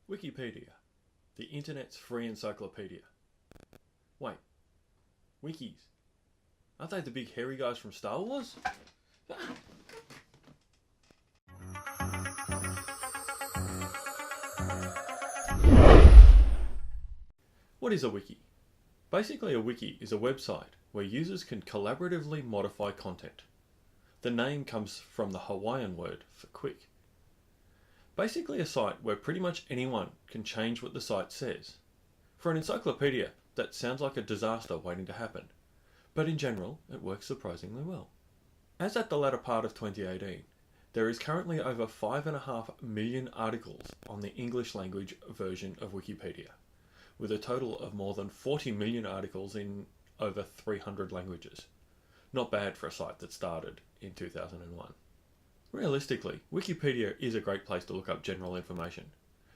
Wikipedia, the internet's free encyclopedia. Wait, wikis? Aren't they the big hairy guys from Star Wars? What is a wiki? Basically, a wiki is a website where users can collaboratively modify content. The name comes from the Hawaiian word for quick. Basically a site where pretty much anyone can change what the site says. For an encyclopedia, that sounds like a disaster waiting to happen, but in general, it works surprisingly well. As at the latter part of 2018, there is currently over 5.5 million articles on the English language version of Wikipedia, with a total of more than 40 million articles in over 300 languages. Not bad for a site that started in 2001. Realistically, Wikipedia is a great place to look up general information,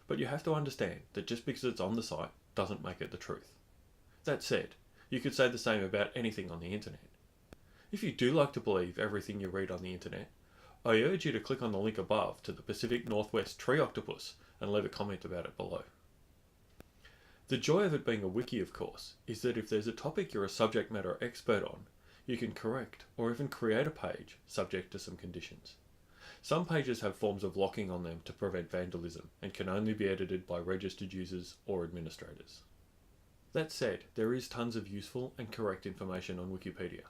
but you have to understand that just because it's on the site doesn't make it the truth. That said, you could say the same about anything on the internet. If you do like to believe everything you read on the internet, I urge you to click on the link above to the Pacific Northwest tree octopus and leave a comment about it below. The joy of it being a wiki, of course, is that if there's a topic you're a subject matter expert on, you can correct or even create a page subject to some conditions. Some pages have forms of locking on them to prevent vandalism and can only be edited by registered users or administrators. That said, there is tons of useful and correct information on Wikipedia.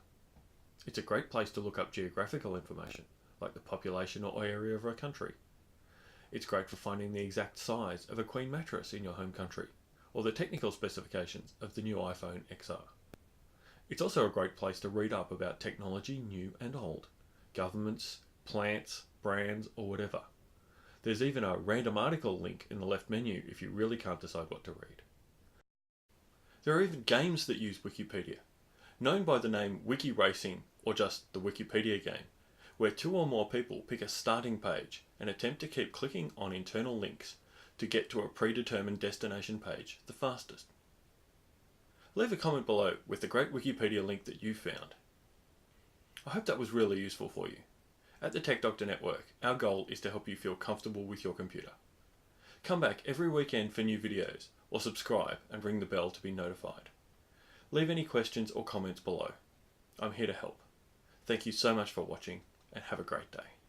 It's a great place to look up geographical information, like the population or area of a country. It's great for finding the exact size of a queen mattress in your home country, or the technical specifications of the new iPhone XR. It's also a great place to read up about technology new and old, governments, plants, brands, or whatever. There's even a random article link in the left menu if you really can't decide what to read. There are even games that use Wikipedia, known by the name Wiki Racing or just the Wikipedia game, where two or more people pick a starting page and attempt to keep clicking on internal links to get to a predetermined destination page the fastest. Leave a comment below with the great Wikipedia link that you found. I hope that was really useful for you. At the Tech Doctor Network, our goal is to help you feel comfortable with your computer. Come back every weekend for new videos, or subscribe and ring the bell to be notified. Leave any questions or comments below. I'm here to help. Thank you so much for watching, and have a great day.